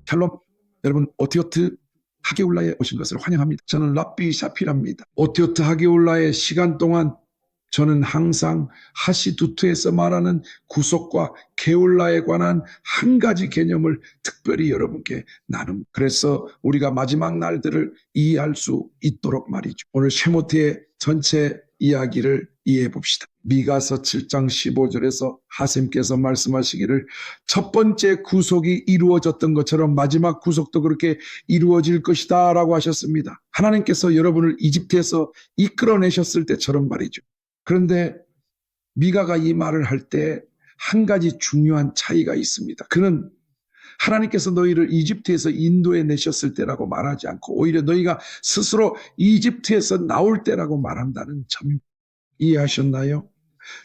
샬롬. 여러분, 오티오트 하게울라에 오신 것을 환영합니다. 저는 랍비 샤피랍니다. 오티오트 하게울라의 시간 동안 저는 항상 하시두트에서 말하는 구속과 게울라에 관한 한 가지 개념을 특별히 여러분께 나눕니다. 그래서 우리가 마지막 날들을 이해할 수 있도록 말이죠. 오늘 쉐모트의 전체 이야기를 이해해 봅시다. 미가서 7장 15절에서 하나님께서 말씀하시기를 첫 번째 구속이 이루어졌던 것처럼 마지막 구속도 그렇게 이루어질 것이다 라고 하셨습니다. 하나님께서 여러분을 이집트에서 이끌어내셨을 때처럼 말이죠. 그런데 미가가 이 말을 할 때 한 가지 중요한 차이가 있습니다. 그는 하나님께서 너희를 이집트에서 인도해 내셨을 때라고 말하지 않고 오히려 너희가 스스로 이집트에서 나올 때라고 말한다는 점입니다. 이해하셨나요?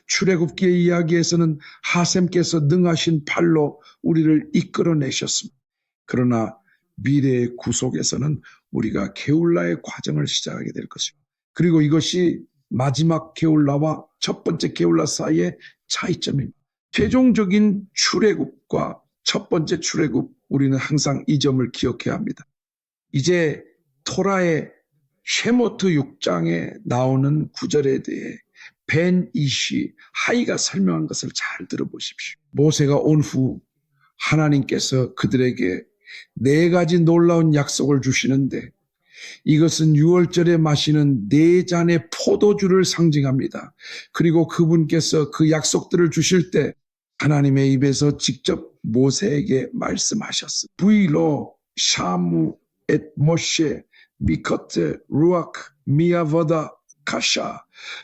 출애굽기의 이야기에서는 하셈께서 능하신 팔로 우리를 이끌어내셨습니다. 그러나 미래의 구속에서는 우리가 게울라의 과정을 시작하게 될 것입니다. 그리고 이것이 마지막 게울라와 첫 번째 게울라 사이의 차이점입니다. 최종적인 출애굽과 첫 번째 출애굽, 우리는 항상 이 점을 기억해야 합니다. 이제 토라의 쉐모트 6장에 나오는 구절에 대해 벤 이시 하이가 설명한 것을 잘 들어보십시오. 모세가 온 후 하나님께서 그들에게 4가지 놀라운 약속을 주시는데 이것은 6월절에 마시는 4잔의 포도주를 상징합니다. 그리고 그분께서 그 약속들을 주실 때 하나님의 입에서 직접 모세에게 말씀하셨습니다. 브이로 샤무 엣 모셰 미커테 루아크 미아버다 카샤.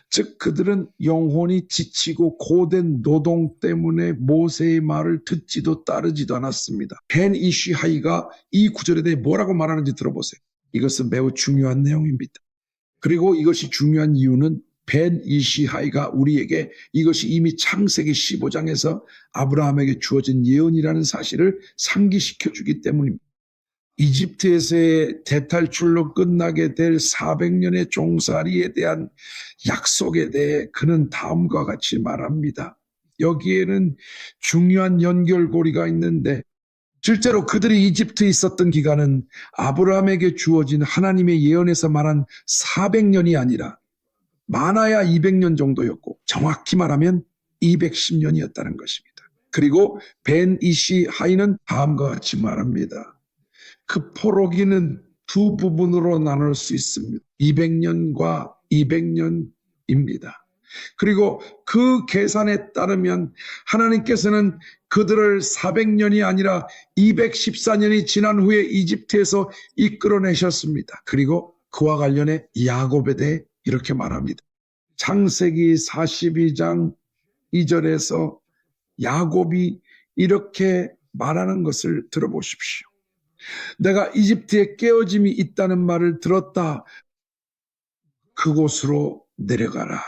즉 그들은 영혼이 지치고 고된 노동 때문에 모세의 말을 듣지도 따르지도 않았습니다. 벤 이시하이가 이 구절에 대해 뭐라고 말하는지 들어보세요. 이것은 매우 중요한 내용입니다. 그리고 이것이 중요한 이유는 벤 이시하이가 우리에게 이것이 이미 창세기 15장에서 아브라함에게 주어진 예언이라는 사실을 상기시켜 주기 때문입니다. 이집트에서의 대탈출로 끝나게 될 400년의 종살이에 대한 약속에 대해 그는 다음과 같이 말합니다. 여기에는 중요한 연결고리가 있는데 실제로 그들이 이집트에 있었던 기간은 아브라함에게 주어진 하나님의 예언에서 말한 400년이 아니라 많아야 200년 정도였고 정확히 말하면 210년이었다는 것입니다. 그리고 벤 이시 하이는 다음과 같이 말합니다. 그 포로기는 두 부분으로 나눌 수 있습니다. 200년과 200년입니다. 그리고 그 계산에 따르면 하나님께서는 그들을 400년이 아니라 214년이 지난 후에 이집트에서 이끌어내셨습니다. 그리고 그와 관련해 야곱에 대해 이렇게 말합니다. 창세기 42장 2절에서 야곱이 이렇게 말하는 것을 들어보십시오. 내가 이집트에 깨어짐이 있다는 말을 들었다. 그곳으로 내려가라.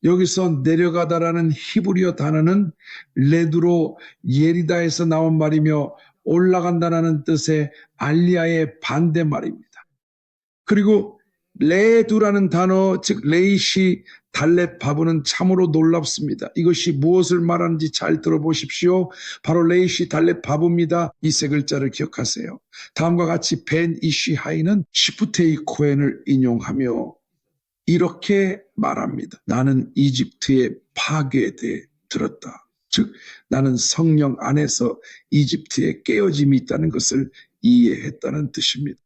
여기서 내려가다라는 히브리어 단어는 레두로 예리다에서 나온 말이며 올라간다라는 뜻의 알리아의 반대말입니다. 그리고 레두라는 단어, 즉 레이시 달렛 바브는 참으로 놀랍습니다. 이것이 무엇을 말하는지 잘 들어보십시오. 바로 레이시 달렛 바브입니다. 이 세 글자를 기억하세요. 다음과 같이 벤 이시 하이는 시프테이 코엔을 인용하며 이렇게 말합니다. 나는 이집트의 파괴에 대해 들었다. 즉 나는 성령 안에서 이집트에 깨어짐이 있다는 것을 이해했다는 뜻입니다.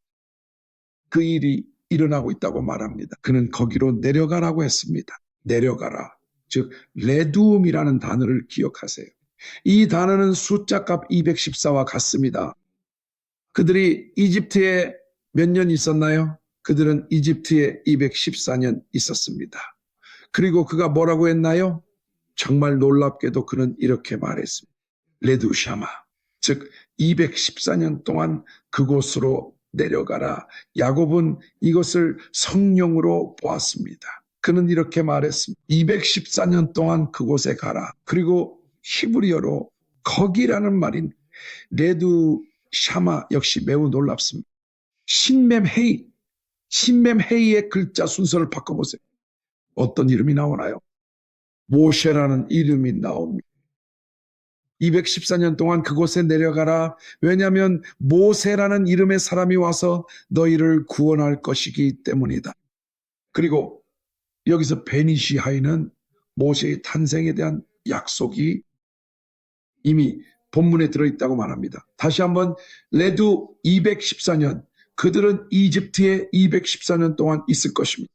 그 일이 일어나고 있다고 말합니다. 그는 거기로 내려가라고 했습니다. 내려가라. 즉 레두움이라는 단어를 기억하세요. 이 단어는 숫자값 214와 같습니다. 그들이 이집트에 몇 년 있었나요? 그들은 이집트에 214년 있었습니다. 그리고 그가 뭐라고 했나요? 정말 놀랍게도 그는 이렇게 말했습니다. 레두샤마, 즉 214년 동안 그곳으로 내려가라. 야곱은 이것을 성령으로 보았습니다. 그는 이렇게 말했습니다. 214년 동안 그곳에 가라. 그리고 히브리어로 거기라는 말인 레두샤마 역시 매우 놀랍습니다. 신멤헤이의 글자 순서를 바꿔보세요. 어떤 이름이 나오나요? 모셰라는 이름이 나옵니다. 214년 동안 그곳에 내려가라. 왜냐하면 모세라는 이름의 사람이 와서 너희를 구원할 것이기 때문이다. 그리고 여기서 베니시하이는 모세의 탄생에 대한 약속이 이미 본문에 들어있다고 말합니다. 다시 한번 레두 214년, 그들은 이집트에 214년 동안 있을 것입니다.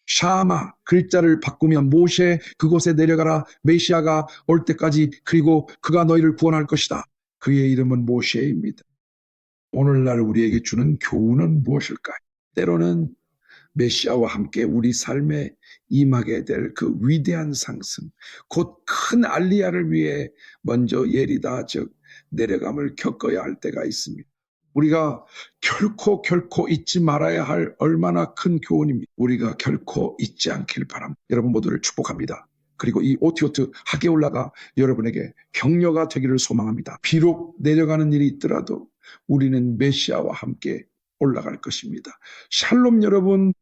샤마, 글자를 바꾸면 모세, 그곳에 내려가라. 메시아가 올 때까지, 그리고 그가 너희를 구원할 것이다. 그의 이름은 모세입니다. 오늘날 우리에게 주는 교훈은 무엇일까요? 때로는 메시아와 함께 우리 삶에 임하게 될 그 위대한 상승, 곧 큰 알리야를 위해 먼저 예리다, 즉 내려감을 겪어야 할 때가 있습니다. 우리가 결코 잊지 말아야 할 얼마나 큰 교훈입니다. 우리가 결코 잊지 않길 바랍니다. 여러분 모두를 축복합니다. 그리고 이 오티오트 하게올라가 여러분에게 격려가 되기를 소망합니다. 비록 내려가는 일이 있더라도 우리는 메시아와 함께 올라갈 것입니다. 샬롬 여러분.